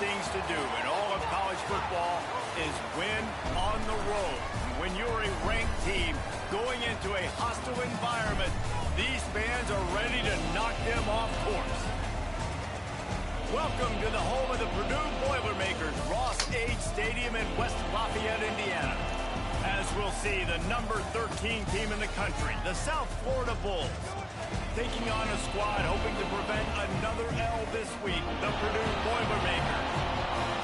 things to do in all of college football is win on the road. When you're a ranked team going into a hostile environment, these fans are ready to knock them off course. Welcome to the home of the Purdue Boilermakers, Ross Age Stadium in West Lafayette, Indiana. As we'll see, the number 13 team in the country, the South Florida Bulls, taking on a squad hoping to prevent another L this week, the Purdue Boilermakers.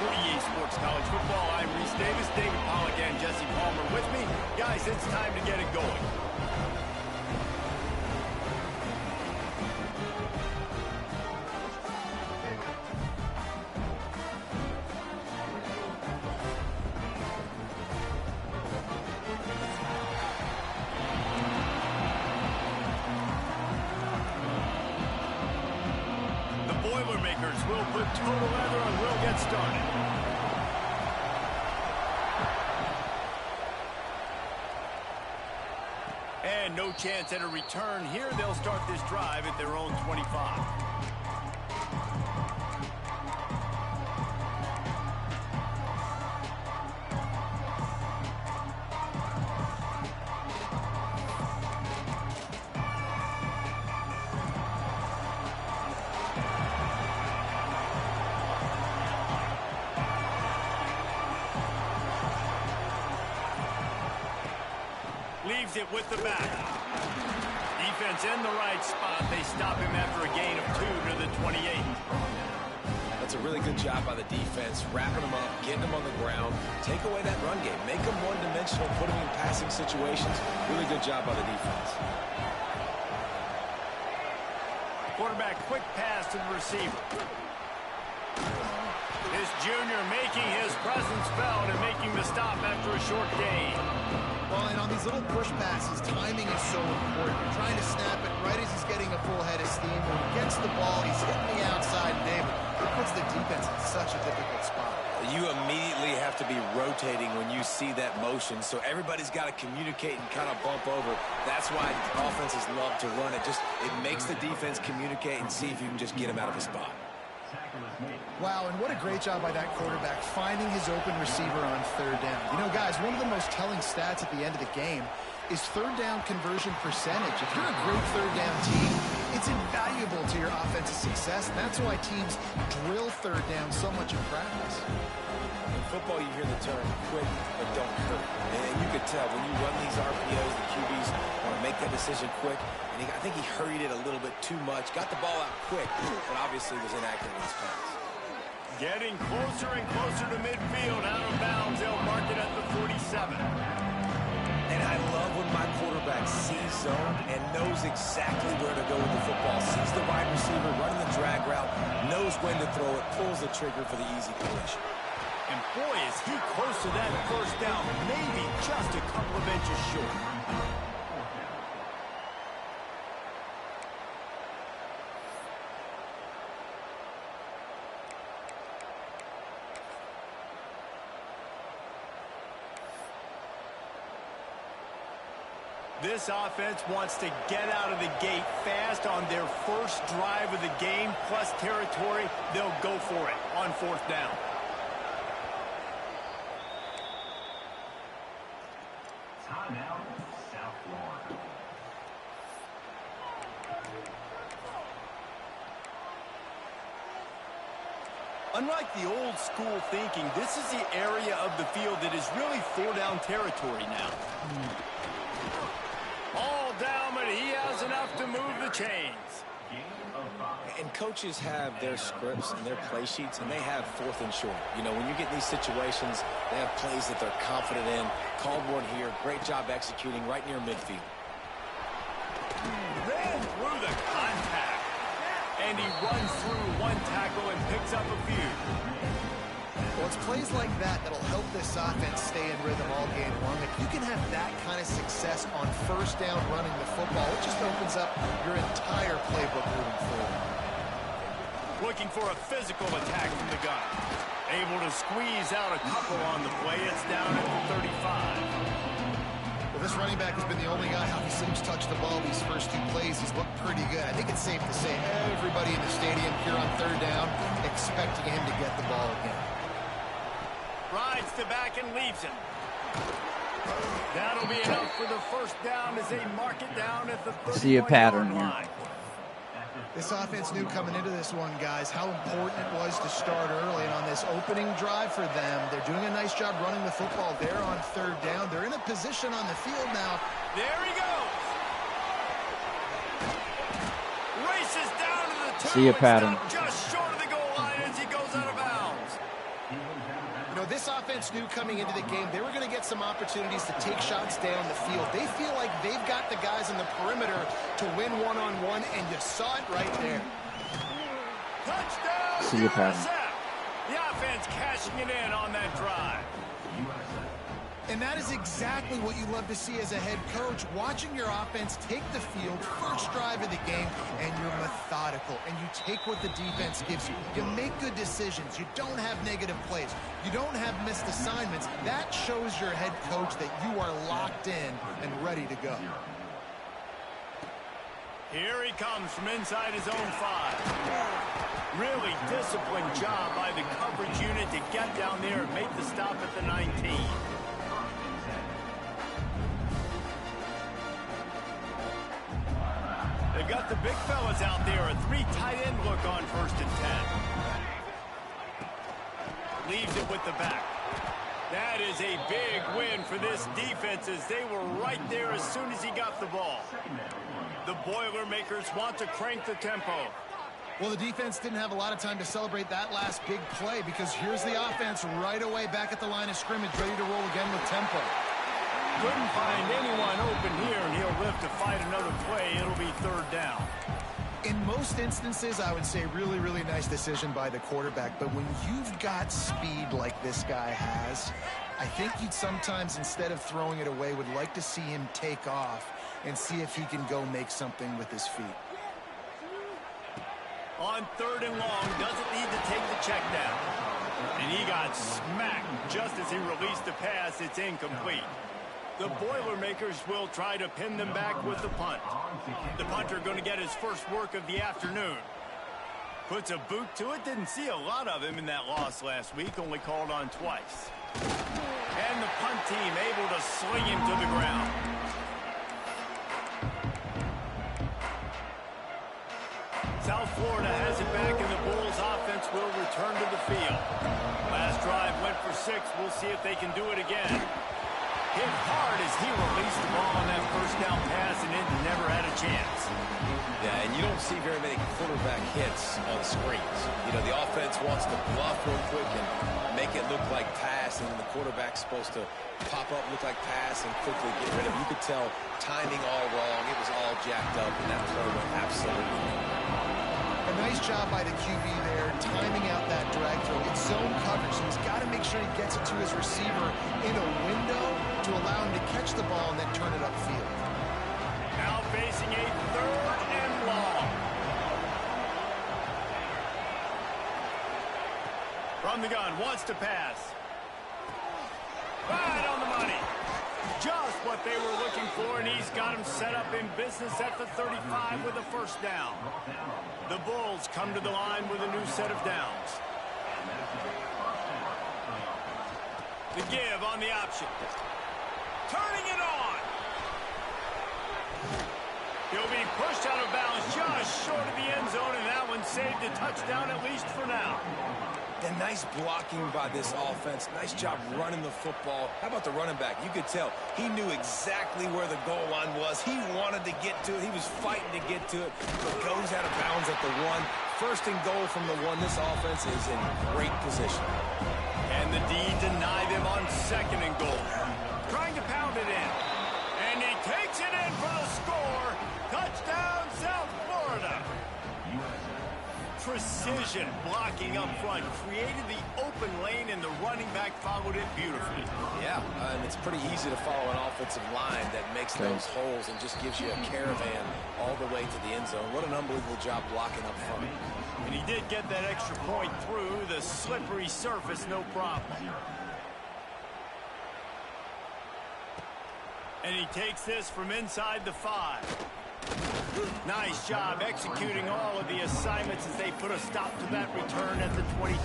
For EA Sports College Football, I'm Reese Davis, David Pollack, and Jesse Palmer with me. Guys, it's time to get it going. We'll put total leather and we'll get started. And no chance at a return here. They'll start this drive at their own 25. Leaves it with the back. Defense in the right spot. They stop him after a gain of 2 to the 28. That's a really good job by the defense, wrapping him up, getting him on the ground, take away that run game, make him one-dimensional, put him in passing situations. Really good job by the defense. Quarterback quick pass to the receiver. His junior making his presence felt and making the stop after a short gain. Well, and on these little push passes, timing is so important. You're trying to snap it right as he's getting a full head of steam. When he gets the ball, he's hitting the outside, David. It puts the defense in such a difficult spot. You immediately have to be rotating when you see that motion, so everybody's got to communicate and kind of bump over. That's why offenses love to run it. It makes the defense communicate and see if you can just get him out of a spot. Wow, and what a great job by that quarterback finding his open receiver on third down. You know, guys, one of the most telling stats at the end of the game is third down conversion percentage. If you're a great third down team, it's invaluable to your offensive success. That's why teams drill third down so much in practice. In football, you hear the term quick but don't hurt. And you could tell when you run these RPOs, the QBs want to make that decision quick. And I think he hurried it a little bit too much. Got the ball out quick, but obviously was inaccurate in his pass. Getting closer and closer to midfield. Out of bounds, they'll mark it at the 47. And I love when my quarterback sees zone and knows exactly where to go with the football. Sees the wide receiver running the drag route, knows when to throw it, pulls the trigger for the easy completion. And boy, is he close to that first down, maybe just a couple of inches short. This offense wants to get out of the gate fast on their first drive of the game, plus territory. They'll go for it on fourth down. Timeout, South Florida. Unlike the old school thinking, this is the area of the field that is really four-down territory now. All down, but he has enough to move the chains. And coaches have their scripts and their play sheets, and they have fourth and short. You know, when you get in these situations, they have plays that they're confident in. Called one here. Great job executing right near midfield. Ran through the contact. And he runs through one tackle and picks up a few. Well, it's plays like that that'll help this offense stay in rhythm all game long. If you can have that kind of success on first down running the football, it just opens up your entire playbook moving forward. Looking for a physical attack from the gun. Able to squeeze out a couple on the play. It's down at the 35. Well, This running back has been the only guy who's touched the ball these first 2 plays. He's looked pretty good. I think it's safe to say everybody in the stadium here on third down expecting him to get the ball again. Rides to back and leaves him. That'll be enough for the first down as they mark it down at the 31-yard See a pattern here. line. This offense knew coming into this one, guys, how important it was to start early. And on this opening drive for them, they're doing a nice job running the football there on third down. They're in a position on the field now. There he goes. Races down to the 2. See a pattern. Just short of the goal line as he goes out of bounds. You know, this offense knew coming into the game they were going to get some opportunities to take shots down the field. They feel like they've got the guys on the perimeter to win one-on-one, and you saw it right there. Touchdown, See a pattern. USF. The offense cashing it in on that drive. And that is exactly what you love to see as a head coach, watching your offense take the field, first drive of the game, and you're methodical, and you take what the defense gives you. You make good decisions. You don't have negative plays. You don't have missed assignments. That shows your head coach that you are locked in and ready to go. Here he comes from inside his own 5. Really disciplined job by the coverage unit to get down there and make the stop at the 19. They've got the big fellas out there. A 3 tight end look on 1st and 10. Leaves it with the back. That is a big win for this defense as they were right there as soon as he got the ball. The Boilermakers want to crank the tempo. Well, the defense didn't have a lot of time to celebrate that last big play because here's the offense right away back at the line of scrimmage, ready to roll again with tempo. Couldn't find anyone open here, and he'll live to fight another play. It'll be 3rd down. In most instances, I would say really, really nice decision by the quarterback. But when you've got speed like this guy has, I think you'd sometimes, instead of throwing it away, would like to see him take off and see if he can go make something with his feet. On 3rd and long, doesn't need to take the check down. And he got smacked just as he released the pass. It's incomplete. The Boilermakers will try to pin them back with the punt. The punter going to get his first work of the afternoon. Puts a boot to it. Didn't see a lot of him in that loss last week. Only called on twice. And the punt team able to sling him to the ground. South Florida has it back, and the Bulls offense will return to the field. Last drive went for 6. We'll see if they can do it again. Hit hard as he released the ball on that first down pass, and it never had a chance. Yeah, and you don't see very many quarterback hits on screens. You know, the offense wants to bluff real quick and make it look like pass, and the quarterback's supposed to pop up, look like pass, and quickly get rid of it. You could tell timing all wrong. It was all jacked up, and that play went absolutely wrong. A nice job by the QB there, timing out that drag throw. It's zone coverage, so he's got to make sure he gets it to his receiver in a window to allow him to catch the ball and then turn it upfield. Now facing a 3rd and long. From the gun, wants to pass. Right on the money. Just what they were looking for, and he's got him set up in business at the 35 with a first down. The Bulls come to the line with a new set of downs. The give on the option. Turning it on. He'll be pushed out of bounds just short of the end zone, and that one saved a touchdown at least for now. And nice blocking by this offense. Nice job running the football. How about the running back? You could tell he knew exactly where the goal line was. He wanted to get to it. He was fighting to get to it, but goes out of bounds at the 1. 1st and goal from the 1. This offense is in great position. And the D deny them on 2nd and goal. Trying to pound it in. And he takes it in for the score. Touchdown, South Florida. Precision blocking up front created the open lane, and the running back followed it beautifully. Yeah, and it's pretty easy to follow an offensive line that makes those holes and just gives you a caravan all the way to the end zone. What an unbelievable job blocking up front. And he did get that extra point through the slippery surface, no problem. And he takes this from inside the 5. Nice job executing all of the assignments as they put a stop to that return at the 22.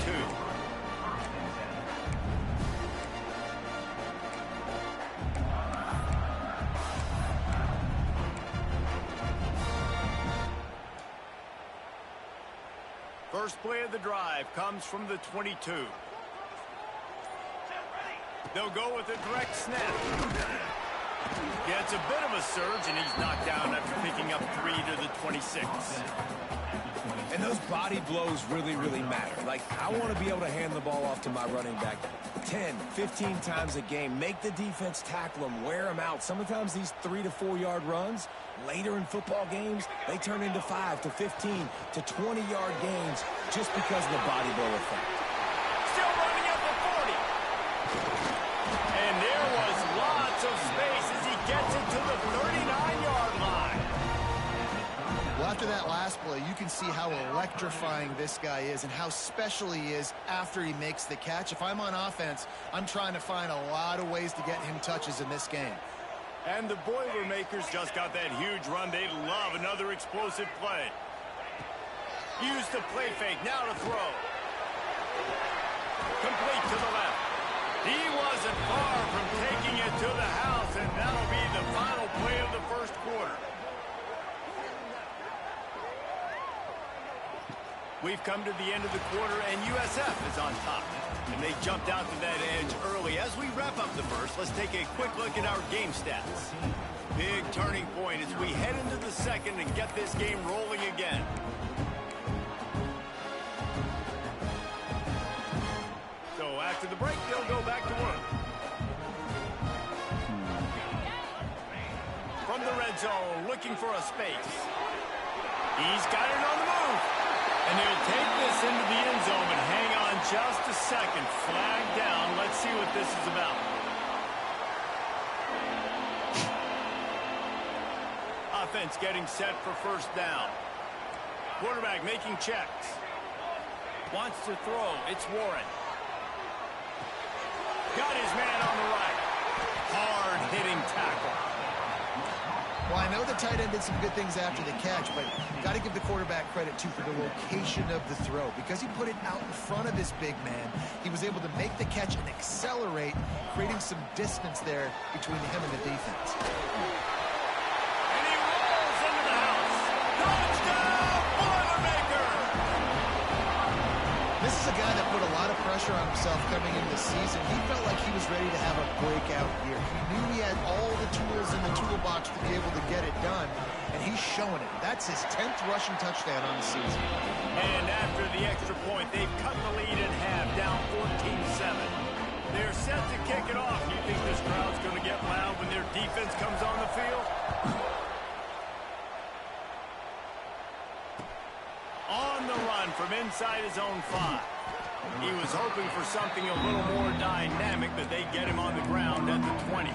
First play of the drive comes from the 22. They'll go with a direct snap. Gets a bit of a surge, and he's knocked down after picking up 3 to the 26. And those body blows really, really matter. Like, I want to be able to hand the ball off to my running back 10, 15 times a game. Make the defense tackle them, wear them out. Sometimes these 3 to 4 yard runs, later in football games, they turn into 5 to 15 to 20 yard gains just because of the body blow effect. Still running up the 40. And there was lots of space as he gets it to the 39-yard line. Well, after that last play, you can see how electrifying this guy is and how special he is after he makes the catch. If I'm on offense, I'm trying to find a lot of ways to get him touches in this game. And the Boilermakers just got that huge run. They love another explosive play. Use the play fake, now to throw. Complete to the left. He wasn't far from taking it to the house, and that'll be the final play of the first quarter. We've come to the end of the quarter, and USF is on top. And they jumped out to that edge early. As we wrap up the first, let's take a quick look at our game stats. Big turning point as we head into the second and get this game rolling again. So after the break, they'll go back to work. From the red zone, looking for a space. He's got it on the move. And he'll take this into the end zone, but hang on just a second. Flag down. Let's see what this is about. Offense getting set for first down. Quarterback making checks. Wants to throw. It's Warren. Got his man on the right. Hard-hitting tackle. Well, I know the tight end did some good things after the catch, but got to give the quarterback credit, too, for the location of the throw. Because he put it out in front of his big man, he was able to make the catch and accelerate, creating some distance there between him and the defense. And he rolls into the house. Touchdown, Boilermaker! This is a guy that put a lot of pressure on himself coming into the season. He felt like he was ready to have a breakout year. He knew he had all the tools in the toolbox to be able to get it done, and he's showing it. That's his 10th rushing touchdown on the season. And after the extra point, they've cut the lead in half, down 14-7. They're set to kick it off. You think this crowd's going to get loud when their defense comes on the field? On the run from inside his own 5. He was hoping for something a little more dynamic, but they get him on the ground at the 20.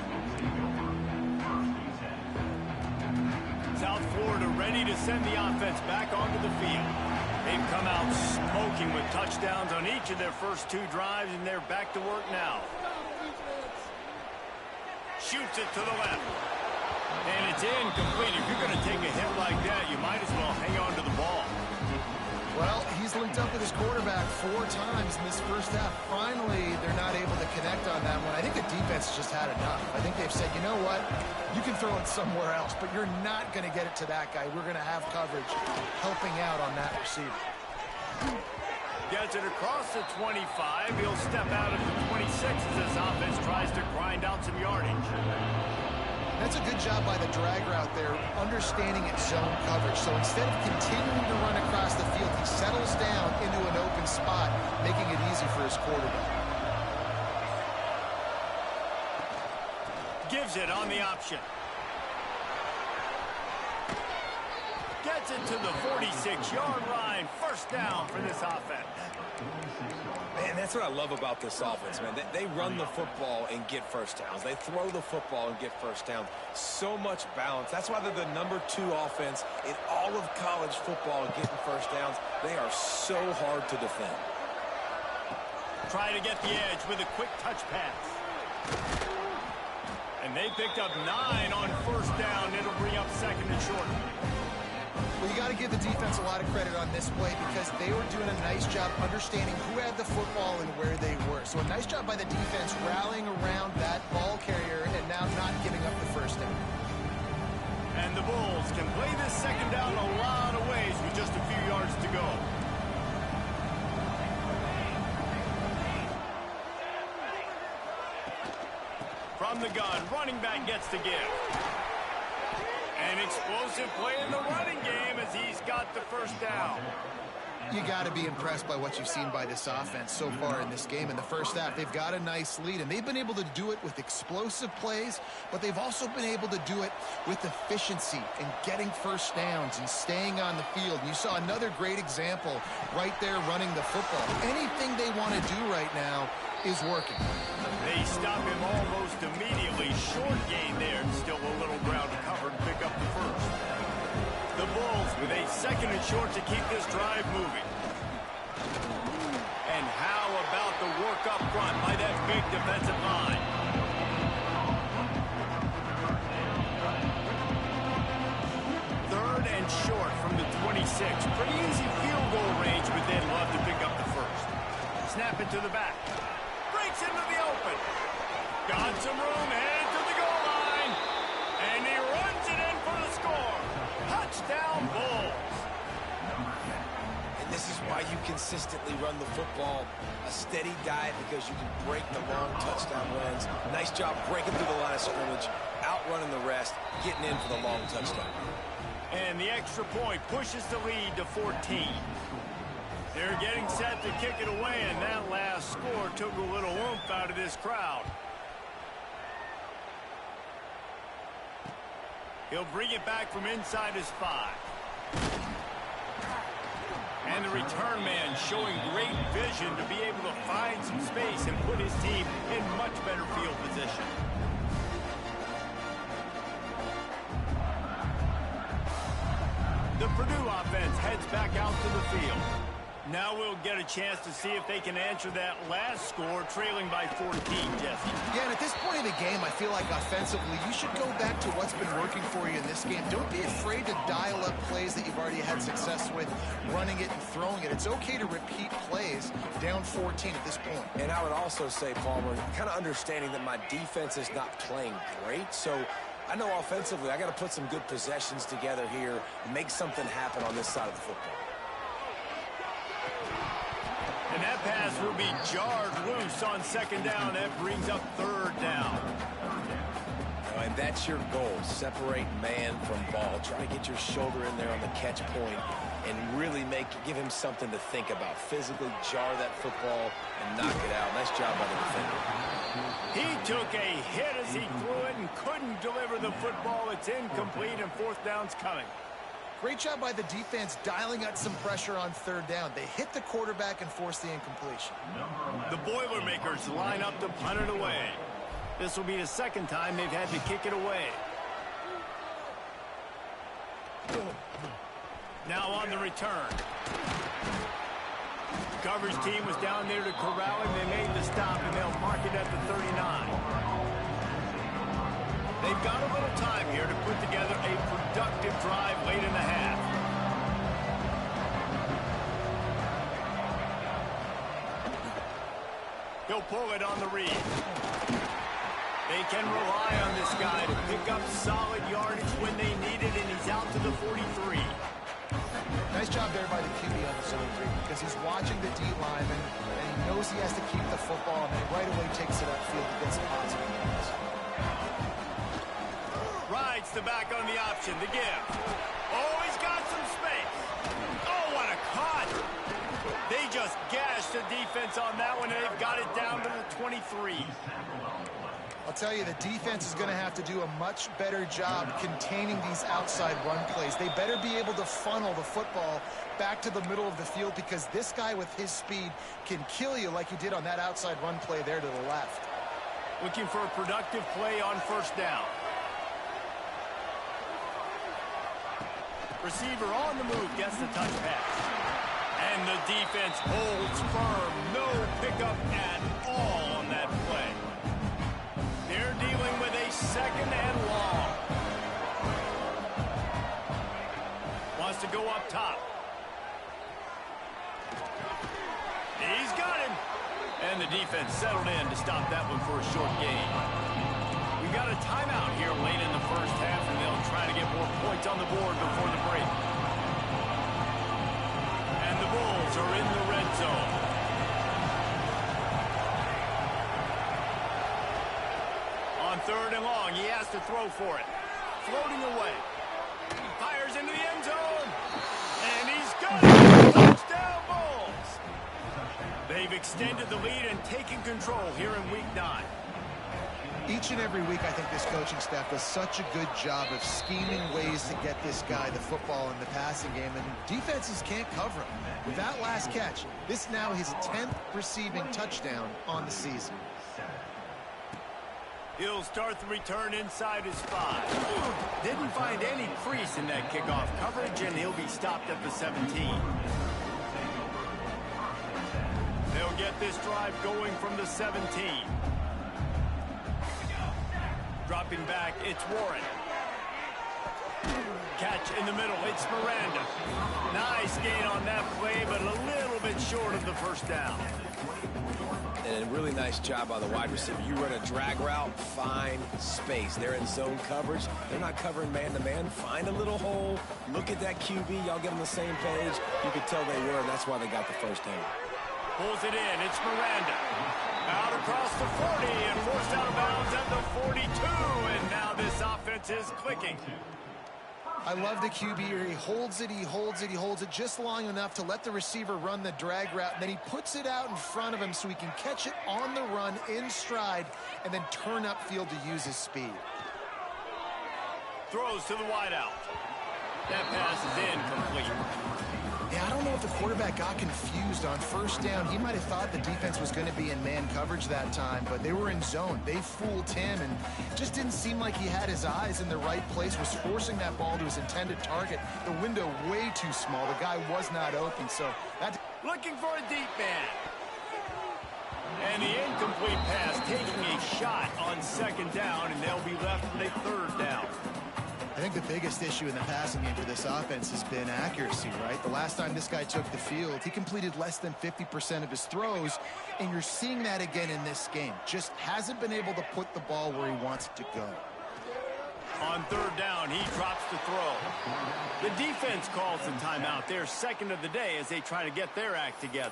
South Florida ready to send the offense back onto the field. They've come out smoking with touchdowns on each of their first 2 drives, and they're back to work now. Shoots it to the left. And it's incomplete. If you're going to take a hit like that, you might as well hang on to the ball. Well, he's linked up with his quarterback 4 times in this first half. Finally, they're not able to connect on that one. I think the defense just had enough. I think they've said, you know what? You can throw it somewhere else, but you're not going to get it to that guy. We're going to have coverage helping out on that receiver. Gets it across the 25. He'll step out at the 26 as this offense tries to grind out some yardage. That's a good job by the drag route there, understanding its zone coverage. So instead of continuing to run across the field, he settles down into an open spot, making it easy for his quarterback. Gives it on the option. Gets it to the 46-yard line. First down for this offense. Man, that's what I love about this offense, man. They run the football and get first downs. They throw the football and get first downs. So much balance. That's why they're the #2 offense in all of college football and getting first downs. They are so hard to defend. Try to get the edge with a quick touch pass. And they They picked up 9 on first down. It'll bring up second and short. Well, you got to give the defense a lot of credit on this play because they were doing a nice job understanding who had the football and where they were. So a nice job by the defense rallying around that ball carrier and now not giving up the first down. And the Bulls can play this second down a lot of ways with just a few yards to go. From the gun, running back gets the give. An explosive play in the running game as he's got the first down. You got to be impressed by what you've seen by this offense so far in this game. In the first half, they've got a nice lead, and they've been able to do it with explosive plays, but they've also been able to do it with efficiency and getting first downs and staying on the field. You saw another great example right there running the football. Anything they want to do right now is working. They stop him almost immediately. Short gain there, and still a little ground to cover and pick up the first. The Bulls with a second and short to keep this drive moving. And how about the work up front by that big defensive line? Third and short from the 26. Pretty easy field goal range, but they'd love to pick up the first. Snap it to the back. Breaks into the open. Got some room, headed to the goal line. And he runs it in for the score. Touchdown, Bulls. And this is why you consistently run the football. A steady diet because you can break the long touchdown runs. Nice job breaking through the line of scrimmage, outrunning the rest, getting in for the long touchdown. And the extra point pushes the lead to 14. They're getting set to kick it away, and that last score took a little oomph out of this crowd. He'll bring it back from inside his 5. And the return man showing great vision to be able to find some space and put his team in much better field position. The Purdue offense heads back out to the field. Now we'll get a chance to see if they can answer that last score, trailing by 14, Jesse. Yeah, and at this point in the game, I feel like offensively, you should go back to what's been working for you in this game. Don't be afraid to dial up plays that you've already had success with, running it and throwing it. It's okay to repeat plays down 14 at this point. And I would also say, Palmer, kind of understanding that my defense is not playing great, so I know offensively I got to put some good possessions together here and make something happen on this side of the football. And that pass will be jarred loose on second down. That brings up third down. And that's your goal. Separate man from ball. Try to get your shoulder in there on the catch point and really give him something to think about. Physically jar that football and knock it out. Nice job by the defender. He took a hit as he threw it and couldn't deliver the football. It's incomplete, and fourth down's coming. Great job by the defense dialing out some pressure on third down. They hit the quarterback and forced the incompletion. The Boilermakers line up to punt it away. This will be the second time they've had to kick it away. Now on the return. Coverage team was down there to corral him. They made the stop, and they'll mark it at the 39. They've got a little time here to put together a productive drive late in the half. He'll pull it on the read. They can rely on this guy to pick up solid yardage when they need it, and he's out to the 43. Nice job there by the QB on the zone read because he's watching the D lineman, and he knows he has to keep the football, and then right away takes it upfield to get some positive yards. Rides the back on the option, the give. Oh, he's got some space. Oh, what a cut. They just gashed the defense on that one, and they've got it down to the 23. I'll tell you, the defense is going to have to do a much better job containing these outside run plays. They better be able to funnel the football back to the middle of the field because this guy with his speed can kill you like he did on that outside run play there to the left. Looking for a productive play on first down. Receiver on the move, gets the touch pass. And the defense holds firm. No pickup at all on that play. They're dealing with a second and long. Wants to go up top. He's got him. And the defense settled in to stop that one for a short gain. We got a timeout here late in the first half, and they'll try to get more points on the board before the break. And the Bulls are in the red zone. On third and long, he has to throw for it. Floating away. He fires into the end zone. And he's got it. Touchdown, Bulls. They've extended the lead and taken control here in Week 9. Each and every week, I think this coaching staff does such a good job of scheming ways to get this guy the football in the passing game, and defenses can't cover him. With that last catch, this now his 10th receiving touchdown on the season. He'll start the return inside his 5. Didn't find any crease in that kickoff coverage, and he'll be stopped at the 17. They'll get this drive going from the 17. Dropping back, it's Warren. Catch in the middle, it's Miranda. Nice gain on that play, but a little bit short of the first down. And a really nice job by the wide receiver. You run a drag route, find space. They're in zone coverage. They're not covering man-to-man. Find a little hole. Look at that QB. Y'all get on the same page. You could tell they were, and that's why they got the first down. Pulls it in, it's Miranda. Out across the 40 and forced out of bounds at the 42. And now this offense is clicking. I love the QB here. He holds it, he holds it, he holds it just long enough to let the receiver run the drag route. And then he puts it out in front of him so he can catch it on the run in stride and then turn upfield to use his speed. Throws to the wideout. That pass is incomplete. Yeah, I don't know if the quarterback got confused on first down. He might have thought the defense was going to be in man coverage that time, but they were in zone. They fooled him and just didn't seem like he had his eyes in the right place, was forcing that ball to his intended target. The window way too small. The guy was not open, so that... Looking for a deep man. And the incomplete pass taking a shot on second down, and they'll be left with a third down. I think the biggest issue in the passing game for this offense has been accuracy, right? The last time this guy took the field, he completed less than 50% of his throws, and you're seeing that again in this game. Just hasn't been able to put the ball where he wants it to go. On third down, he drops the throw. The defense calls the timeout, their second of the day, as they try to get their act together.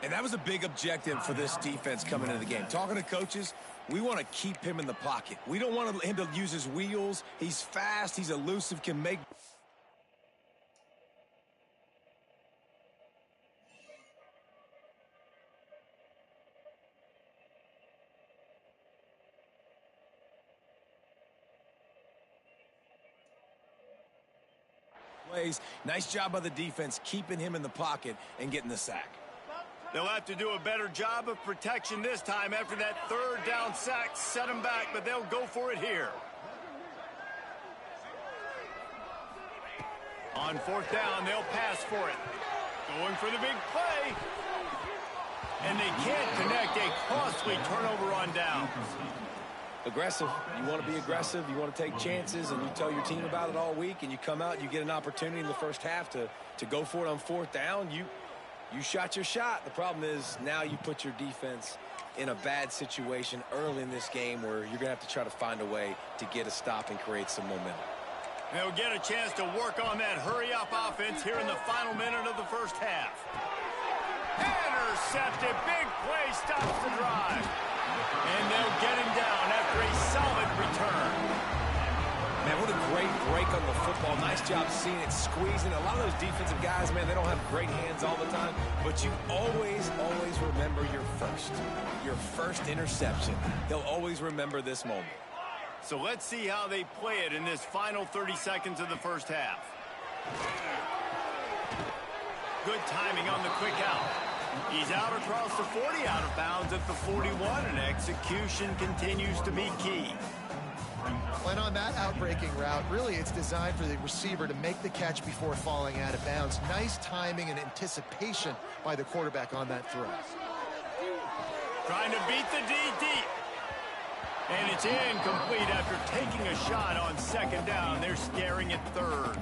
And that was a big objective for this defense coming into the game. Talking to coaches, we want to keep him in the pocket. We don't want him to use his wheels. He's fast. He's elusive, can make... plays. Nice job by the defense keeping him in the pocket and getting the sack. They'll have to do a better job of protection this time after that third down sack set them back, but they'll go for it here. On fourth down, they'll pass for it. Going for the big play. And they can't connect a costly turnover on downs. Aggressive. You want to be aggressive. You want to take chances, and you tell your team about it all week, and you come out and you get an opportunity in the first half to go for it on fourth down. You shot your shot. The problem is now you put your defense in a bad situation early in this game where you're going to have to try to find a way to get a stop and create some momentum. They'll get a chance to work on that hurry-up offense here in the final minute of the first half. Intercepted. Big play stops the drive. And they'll get him down after a solid return. Man, what a great break on the football. Nice job seeing it, squeezing. A lot of those defensive guys, man, they don't have great hands all the time, but you always remember your first interception. They'll always remember this moment. So let's see how they play it in this final 30 seconds of the first half. Good timing on the quick out. He's out across the 40, out of bounds at the 41, and execution continues to be key. And on that outbreaking route, really it's designed for the receiver to make the catch before falling out of bounds. Nice timing and anticipation by the quarterback on that throw. Trying to beat the D deep. And it's incomplete after taking a shot on second down. They're staring at third.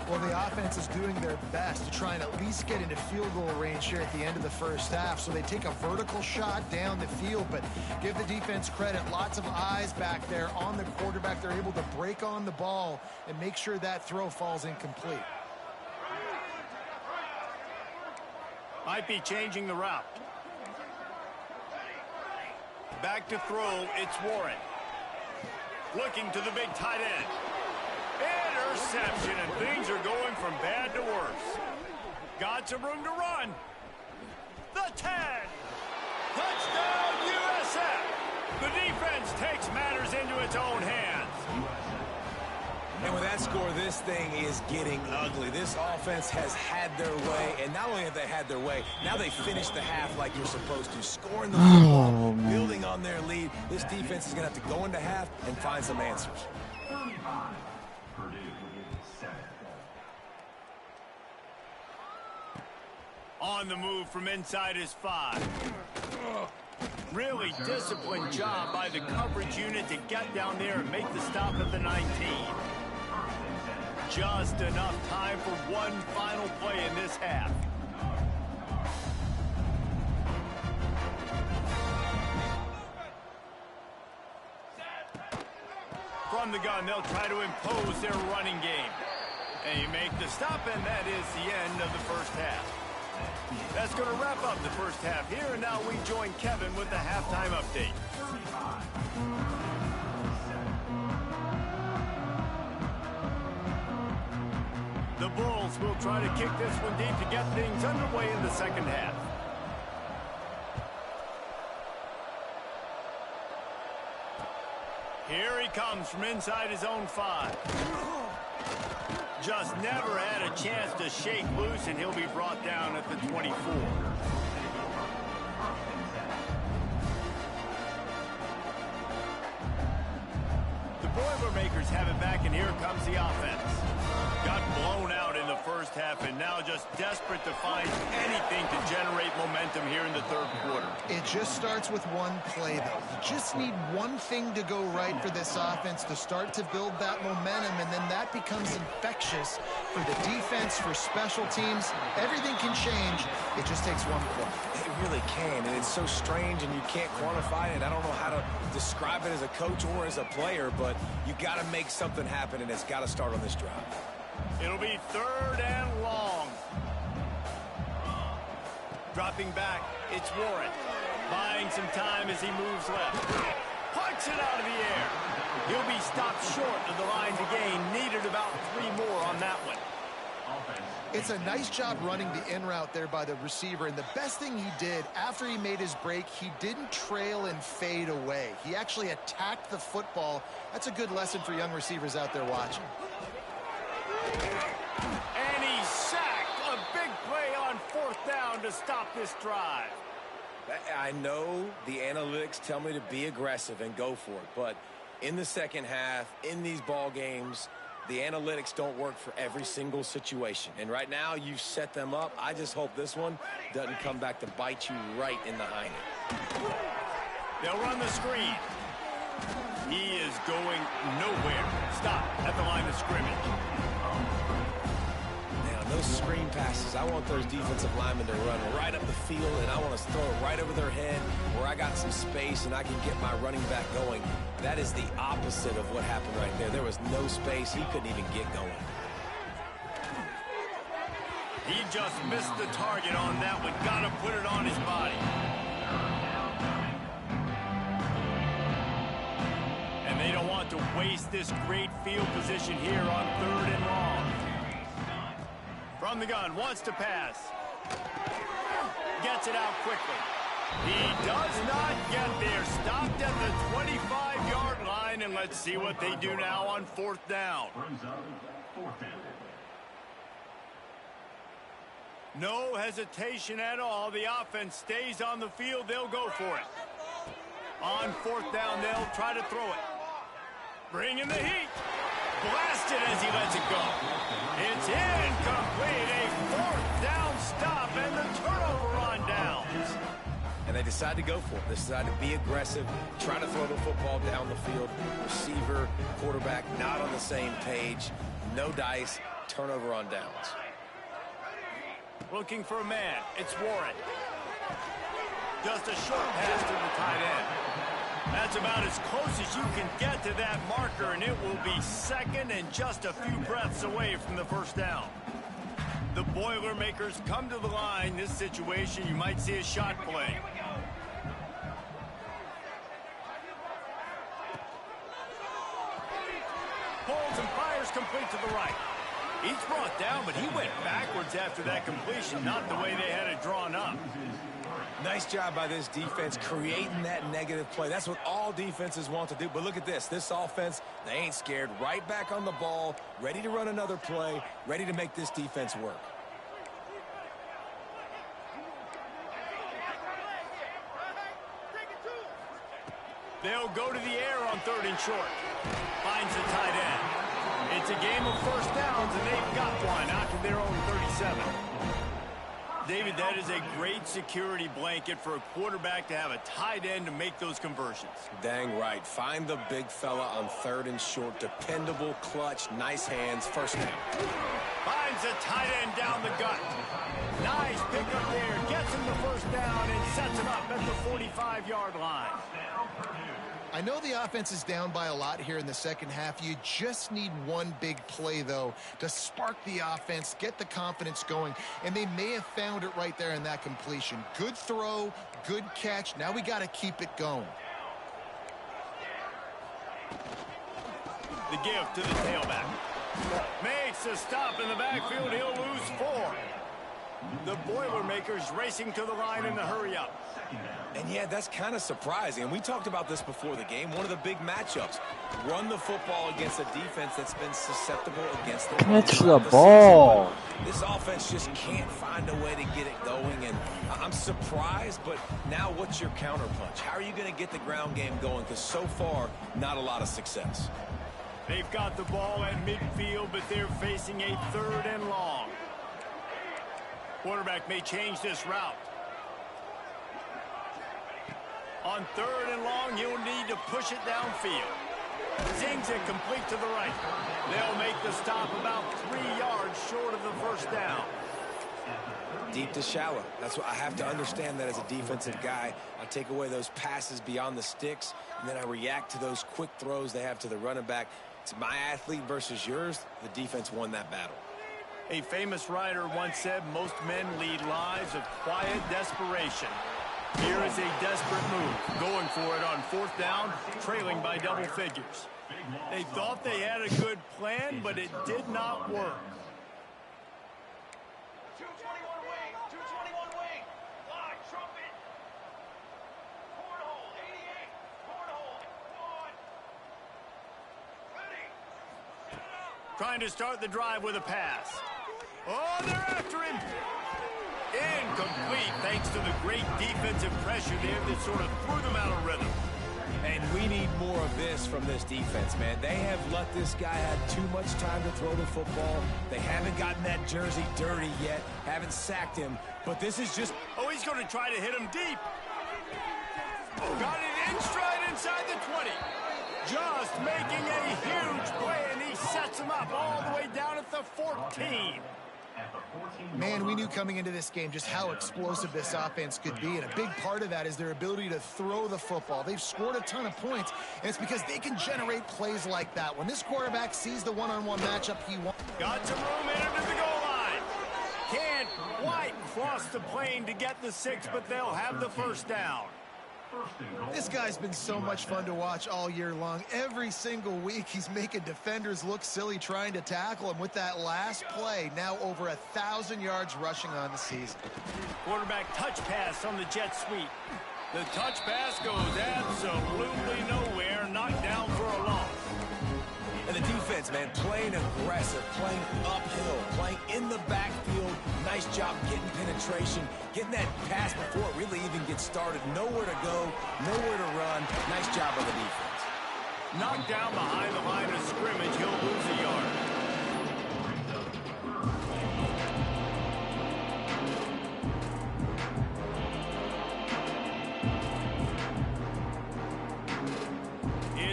Well, the offense is doing their best to try and at least get into field goal range here at the end of the first half. So they take a vertical shot down the field, but give the defense credit. Lots of eyes back there on the quarterback. They're able to break on the ball and make sure that throw falls incomplete. Might be changing the route. Back to throw, it's Warren. Looking to the big tight end. Interception, and things are going from bad to worse. Got some room to run. The 10. Touchdown, USF. The defense takes matters into its own hands. And with that score, this thing is getting ugly. This offense has had their way, and not only have they had their way, now they finished the half like you're supposed to, scoring the football, building on their lead. This defense is going to have to go into half and find some answers. 35. Purdue 7. On the move from inside his 5. Really disciplined job by the coverage unit to get down there and make the stop at the 19. Just enough time for one final play in this half. From the gun, they'll try to impose their running game. And you make the stop, and that is the end of the first half. That's going to wrap up the first half here, and now we join Kevin with the halftime update. The Bulls will try to kick this one deep to get things underway in the second half. Here he comes from inside his own 5. Just never had a chance to shake loose, and he'll be brought down at the 24. The Boilermakers have it back, and here comes the offense. Got blown out in the first half, and now just desperate to find anything to generate momentum here in the third quarter. It just starts with one play, though. You just need one thing to go right for this offense to start to build that momentum, and then that becomes infectious for the defense, for special teams. Everything can change. It just takes one play. It really can, and it's so strange, and you can't quantify it. I don't know how to describe it as a coach or as a player, but you got to make something happen, and it's got to start on this drive. It'll be third and long. Dropping back, it's Warren. Buying some time as he moves left. Punts it out of the air. He'll be stopped short of the line to gain. Needed about 3 more on that one. It's a nice job running the in route there by the receiver, and the best thing he did after he made his break, he didn't trail and fade away. He actually attacked the football. That's a good lesson for young receivers out there watching. And he's sacked. A big play on 4th down to stop this drive. I know the analytics tell me to be aggressive and go for it, but in the second half, in these ball games, the analytics don't work for every single situation. And right now, you've set them up. I just hope this one doesn't come back to bite you right in the hind end. They'll run the screen. He is going nowhere. Stop at the line of scrimmage. Now, those screen passes, I want those defensive linemen to run right up the field, and I want to throw it right over their head where I got some space and I can get my running back going. That is the opposite of what happened right there. There was no space. He couldn't even get going. He just missed the target on that one. Got to put it on his body. And they don't want to waste this great field position here on 3rd and long. From the gun, wants to pass. Gets it out quickly. He does not get there. Stopped at the 25-yard line, and let's see what they do now on 4th down. No hesitation at all. The offense stays on the field. They'll go for it. On 4th down, they'll try to throw it. Bringing the heat. Blasted as he lets it go. It's incomplete. A 4th down stop and the turnover on downs. and they decide to go for it. They decide to be aggressive, try to throw the football down the field. Receiver, quarterback, not on the same page. No dice, turnover on downs. Looking for a man. It's Warren. Just a short pass to the tight end. That's about as close as you can get to that marker, and it will be second and just a few breaths away from the first down. The Boilermakers come to the line. This situation, you might see a shot play. Pulls and fires complete to the right. He's brought down, but he went backwards after that completion, not the way they had it drawn up. Nice job by this defense creating that negative play. That's what all defenses want to do. But look at this. This offense, they ain't scared. Right back on the ball, ready to run another play, ready to make this defense work. They'll go to the air on 3rd and short. Finds the tight end. It's a game of first downs, and they've got one out to their own 37. David, that is a great security blanket for a quarterback to have a tight end to make those conversions. Dang right. Find the big fella on 3rd and short. Dependable, clutch, nice hands, first down. Finds the tight end down the gut. Nice pickup there. Gets him the first down and sets him up at the 45-yard line. I know the offense is down by a lot here in the second half. You just need one big play, though, to spark the offense, get the confidence going, and they may have found it right there in that completion. Good throw, good catch. Now we got to keep it going. The give to the tailback. Makes a stop in the backfield. He'll lose 4. The Boilermakers racing to the line in the hurry-up. And yeah, that's kind of surprising. And we talked about this before the game. One of the big matchups. Run the football against a defense that's been susceptible against the run. It's the ball. This offense just can't find a way to get it going. And I'm surprised, but now what's your counterpunch? How are you going to get the ground game going? Because so far, not a lot of success. They've got the ball at midfield, but they're facing a 3rd and long. Quarterback may change this route. On 3rd and long, you'll need to push it downfield. Zings it complete to the right. They'll make the stop about 3 yards short of the first down. Deep to shallow. That's what I have to understand that as a defensive guy. I take away those passes beyond the sticks, and then I react to those quick throws they have to the running back. It's my athlete versus yours. The defense won that battle. A famous writer once said, most men lead lives of quiet desperation. Here is a desperate move, going for it on 4th down, trailing by double figures. They thought they had a good plan, but it did not work. 221 wing, 221 wing, line, trumpet, cornhole, 88, cornhole, 1, ready, Trying to start the drive with a pass. Oh, they're after him. Incomplete, thanks to the great defensive pressure there that sort of threw them out of rhythm. And we need more of this from this defense, man. They have let this guy have too much time to throw the football. They haven't gotten that jersey dirty yet, haven't sacked him. But this is just... Oh, he's going to try to hit him deep. Got it in stride inside the 20. Just making a huge play, and he sets him up all the way down at the 14. Man, we knew coming into this game just how explosive this offense could be, and a big part of that is their ability to throw the football. They've scored a ton of points, and it's because they can generate plays like that. When this quarterback sees the one-on-one matchup he wants... Got some room in under the goal line. Can't quite cross the plane to get the 6, but they'll have the first down. This guy's been so much fun to watch all year long. Every single week, he's making defenders look silly trying to tackle him. With that last play, now over 1,000 yards rushing on the season. Quarterback touch pass on the jet sweep. The touch pass goes absolutely nowhere, knocked down for a loss. And the defense, man, playing aggressive, playing uphill, playing in the backfield. Nice job getting penetration, getting that pass before it really even gets started. Nowhere to go, nowhere to run. Nice job by the defense. Knocked down behind the line of scrimmage, he'll lose a yard.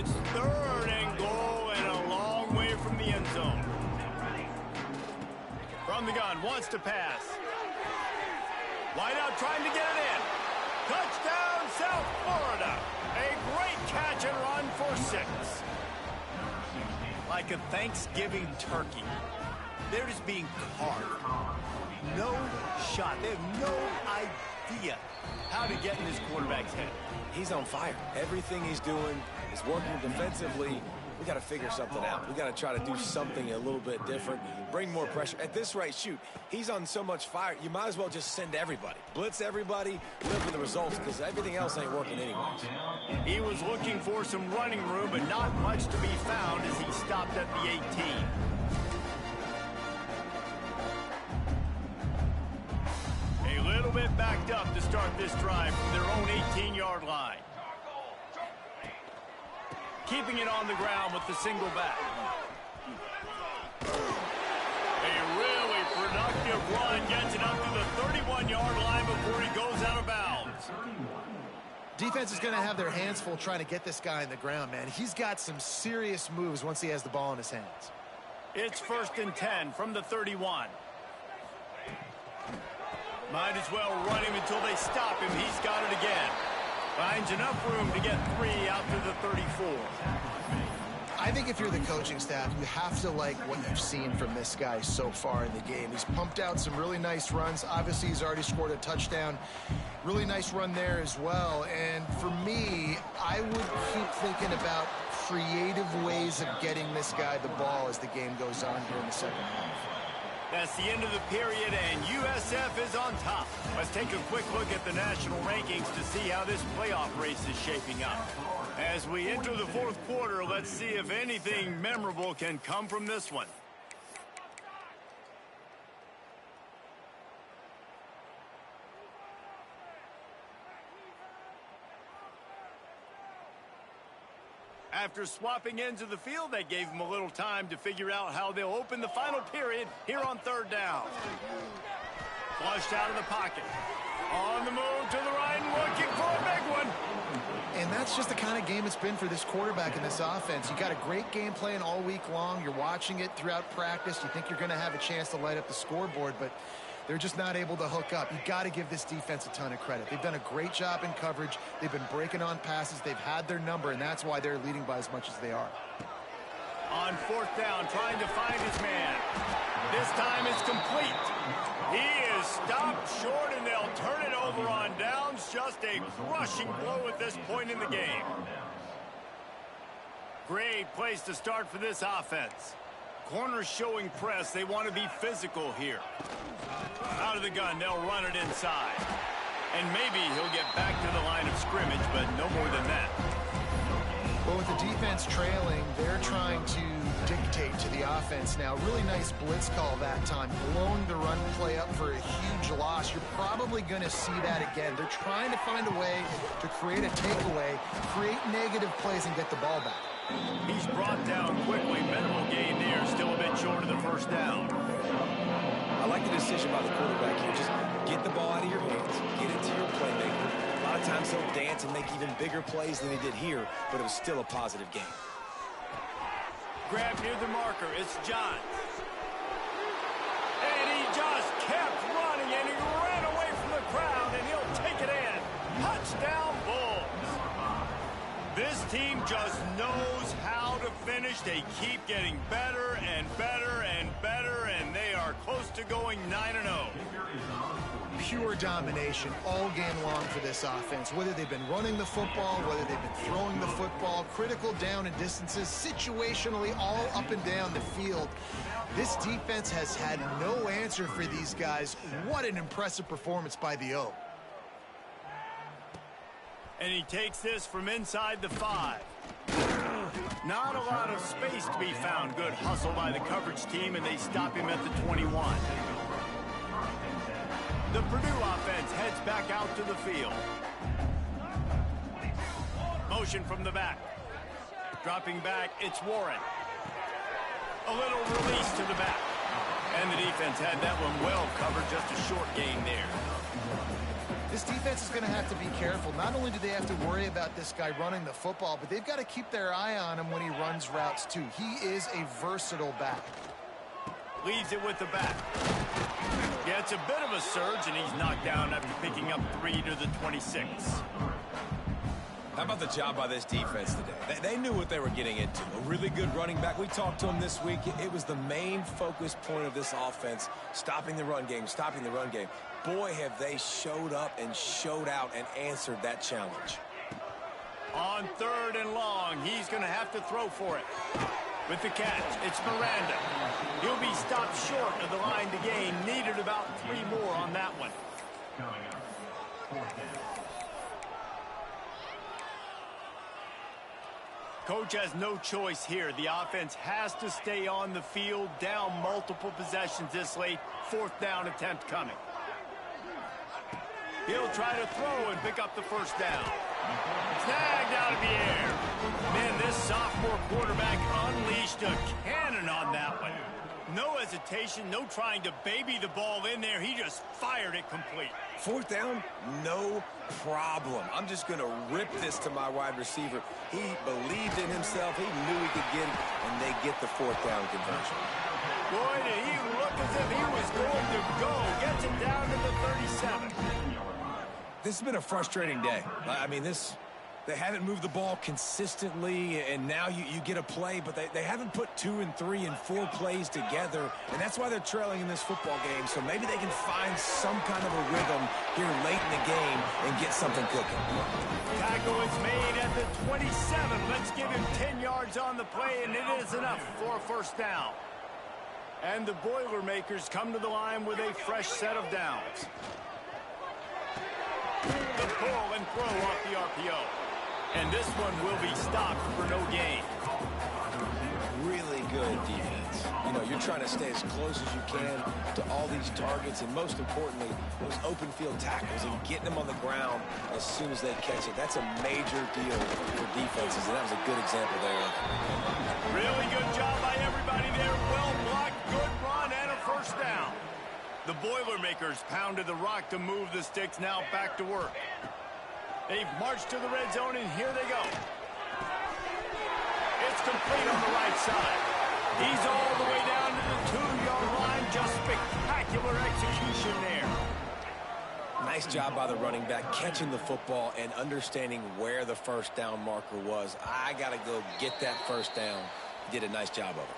It's 3rd and goal and a long way from the end zone. From the gun, wants to pass. Wide out, trying to get it in. Touchdown, South Florida. A great catch and run for 6. Like a Thanksgiving turkey. They're just being carved. No shot. They have no idea how to get in this quarterback's head. He's on fire. Everything he's doing is working defensively. We got to figure something out. We got to try to do something a little bit different, bring more pressure. At this rate, shoot, he's on so much fire, you might as well just send everybody. Blitz everybody, live with the results, because everything else ain't working anyways. He was looking for some running room, but not much to be found as he stopped at the 18. A little bit backed up to start this drive from their own 18-yard line. Keeping it on the ground with the single back. A really productive run gets it up to the 31-yard line before he goes out of bounds. Defense is going to have their hands full trying to get this guy in the ground, man. He's got some serious moves once he has the ball in his hands. It's 1st and 10 from the 31. Might as well run him until they stop him. He's got it again. Finds enough room to get 3 out to the 34. I think if you're the coaching staff, you have to like what you've seen from this guy so far in the game. He's pumped out some really nice runs. Obviously, he's already scored a touchdown. Really nice run there as well. And for me, I would keep thinking about creative ways of getting this guy the ball as the game goes on here in the second half. That's the end of the period, and USF is on top. Let's take a quick look at the national rankings to see how this playoff race is shaping up. As we enter the 4th quarter, let's see if anything memorable can come from this one. After swapping ends of the field, that gave them a little time to figure out how they'll open the final period here on 3rd down. Flushed out of the pocket. On the move to the right, looking for a big one. And that's just the kind of game it's been for this quarterback in this offense. You got a great game plan all week long. You're watching it throughout practice. You think you're going to have a chance to light up the scoreboard, but they're just not able to hook up. You got to give this defense a ton of credit. They've done a great job in coverage. They've been breaking on passes. They've had their number, and that's why they're leading by as much as they are. On 4th down, trying to find his man. This time it's complete. He is stopped short, and they'll turn it over on downs. Just a crushing blow at this point in the game. Great place to start for this offense. Corners showing press. They want to be physical here. Out of the gun, they'll run it inside. And maybe he'll get back to the line of scrimmage, but no more than that. Well, with the defense trailing, they're trying to dictate to the offense now. Really nice blitz call that time, blowing the run play up for a huge loss. You're probably going to see that again. They're trying to find a way to create a takeaway, create negative plays, and get the ball back. He's brought down quickly. Minimal gain there, still a bit short of the 1st down. I like the decision by the quarterback here. Just get the ball out of your hands, get it to your playmaker. A lot of times he'll dance and make even bigger plays than he did here, but it was still a positive game. Grab near the marker. It's John. And he just kept running, and he ran away from the crowd, and he'll take it in. Touchdown, Bulls. This team just knows how to finish. They keep getting better and better and better, and they are close to going 9-0. Pure domination all game long for this offense. Whether they've been running the football, whether they've been throwing the football, critical down and distances, situationally all up and down the field. This defense has had no answer for these guys. What an impressive performance by the O. And he takes this from inside the 5. Not a lot of space to be found. Good hustle by the coverage team, and they stop him at the 21. The Purdue offense heads back out to the field. Motion from the back. Dropping back, it's Warren. A little release to the back. And the defense had that one well covered, just a short gain there. This defense is going to have to be careful. Not only do they have to worry about this guy running the football, but they've got to keep their eye on him when he runs routes too. He is a versatile back. Leads it with the back. Gets a bit of a surge, and he's knocked down after picking up 3 to the 26. How about the job by this defense today? They knew what they were getting into. A really good running back. We talked to him this week. It was the main focus point of this offense, stopping the run game, stopping the run game. Boy, have they showed up and showed out and answered that challenge. On 3rd and long, he's going to have to throw for it. With the catch, it's Miranda. He'll be stopped short of the line to gain. Needed about 3 more on that one. Coach has no choice here. The offense has to stay on the field, down multiple possessions this late. 4th down attempt coming. He'll try to throw and pick up the 1st down. Snagged out of the air. Man, this sophomore quarterback unleashed a cannon on that one. No hesitation, no trying to baby the ball in there. He just fired it complete. 4th down, no problem. I'm just going to rip this to my wide receiver. He believed in himself. He knew he could get it, and they get the 4th down conversion. Boy, did he look as if he was going to go. Gets it down to the 37. This has been a frustrating day. I mean, they haven't moved the ball consistently, and now you get a play, but they haven't put 2 and 3 and 4 plays together, and that's why they're trailing in this football game. So maybe they can find some kind of a rhythm here late in the game and get something cooking. Tackle is made at the 27. Let's give him 10 yards on the play, and it is enough for a 1st down. And the Boilermakers come to the line with a fresh set of downs. The pull and throw off the RPO. And this one will be stopped for no gain. Really good defense. You know, you're trying to stay as close as you can to all these targets, and most importantly, those open field tackles and getting them on the ground as soon as they catch it. That's a major deal for defenses, and that was a good example there. Really good job by everybody there. Well blocked, good run, and a 1st down. The Boilermakers pounded the rock to move the sticks. Now back to work. They've marched to the red zone, and here they go. It's complete on the right side. He's all the way down to the 2-yard line. Just spectacular execution there. Nice job by the running back, catching the football and understanding where the 1st down marker was. I got to go get that 1st down. He did a nice job of it.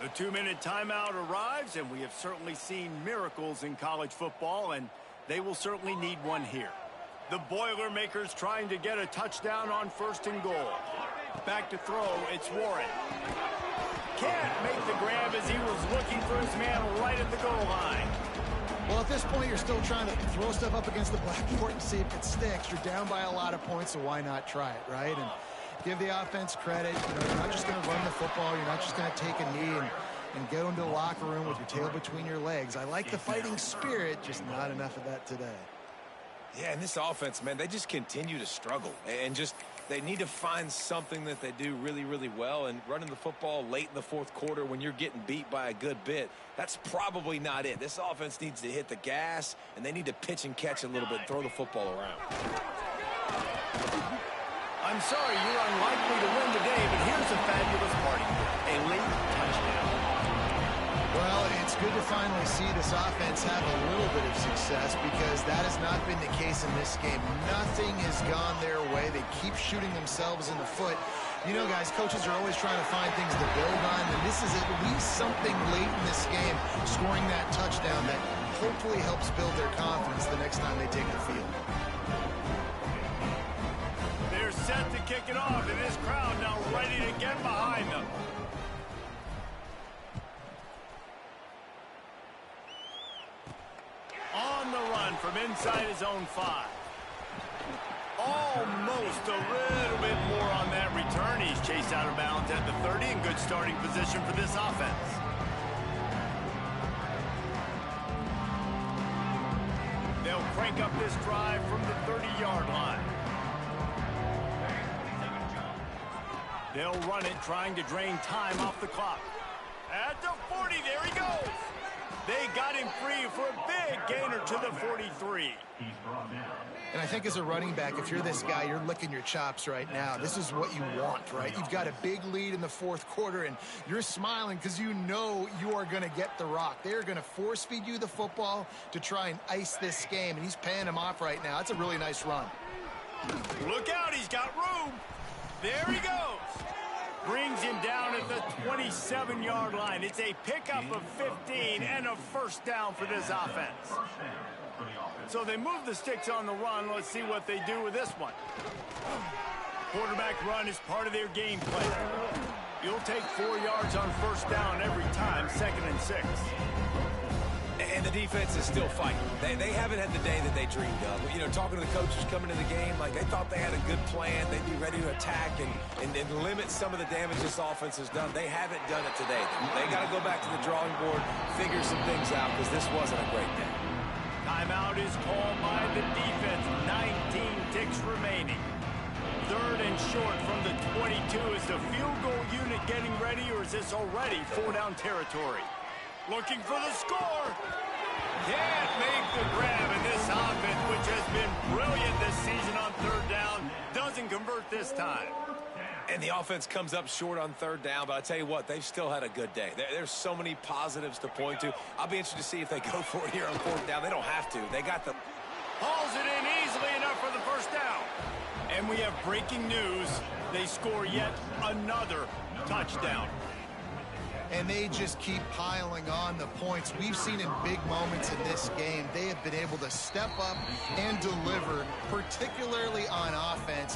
The 2-minute timeout arrives, and we have certainly seen miracles in college football, and they will certainly need one here. The Boilermakers trying to get a touchdown on 1st and goal. Back to throw, it's Warren. Can't make the grab as he was looking for his man right at the goal line. Well, at this point, you're still trying to throw stuff up against the blackboard and see if it sticks. You're down by a lot of points, so why not try it, right? And give the offense credit. You know, you're not just going to run the football. You're not just going to take a knee and go into the locker room with your tail between your legs. I like the fighting spirit, just not enough of that today. Yeah, and this offense, man, they just continue to struggle. And just, they need to find something that they do really, really well. And running the football late in the 4th quarter when you're getting beat by a good bit, that's probably not it. This offense needs to hit the gas, and they need to pitch and catch a little bit and throw the football around. I'm sorry, you're unlikely to win today, but here's a fabulous party. A late touchdown. Well, it's good to finally see this offense have a little bit of success, because that has not been the case in this game. Nothing has gone their way. They keep shooting themselves in the foot. You know, guys, coaches are always trying to find things to build on, and this is at least something late in this game, scoring that touchdown that hopefully helps build their confidence the next time they take the field. They're set to kick it off, and this crowd now ready to get behind them. On the run from inside his own 5. Almost a little bit more on that return. He's chased out of bounds at the 30, and good starting position for this offense. They'll crank up this drive from the 30-yard line. They'll run it, trying to drain time off the clock. At the 40, there he goes. They got him free for a big gainer to the 43. And I think as a running back, if you're this guy, you're licking your chops right now. This is what you want, right? You've got a big lead in the fourth quarter, and you're smiling because you know you are going to get the rock. They're going to force feed you the football to try and ice this game, and he's paying him off right now. That's a really nice run. Look out, he's got room. There he goes. Brings him down at the 27-yard line. It's a pickup of 15 and a first down for this offense. So they move the sticks on the run. Let's see what they do with this one. Quarterback run is part of their game plan. You'll take 4 yards on first down every time, 2nd and 6. And the defense is still fighting. They haven't had the day that they dreamed of. You know, talking to the coaches coming to the game, like they thought they had a good plan. They'd be ready to attack and limit some of the damage this offense has done. They haven't done it today. They got to go back to the drawing board, figure some things out, because this wasn't a great day. Timeout is called by the defense. 19 ticks remaining. 3rd and short from the 22. Is the field goal unit getting ready, or is this already 4-down territory? Looking for the score. Can't make the grab, and this offense, which has been brilliant this season on 3rd down, doesn't convert this time. And the offense comes up short on 3rd down, but I tell you what, they've still had a good day. There's so many positives to point to. I'll be interested to see if they go for it here on 4th down. They don't have to. They got the... Hauls it in easily enough for the first down. And we have breaking news. They score yet another touchdown. And they just keep piling on the points. We've seen in big moments in this game, they have been able to step up and deliver, particularly on offense.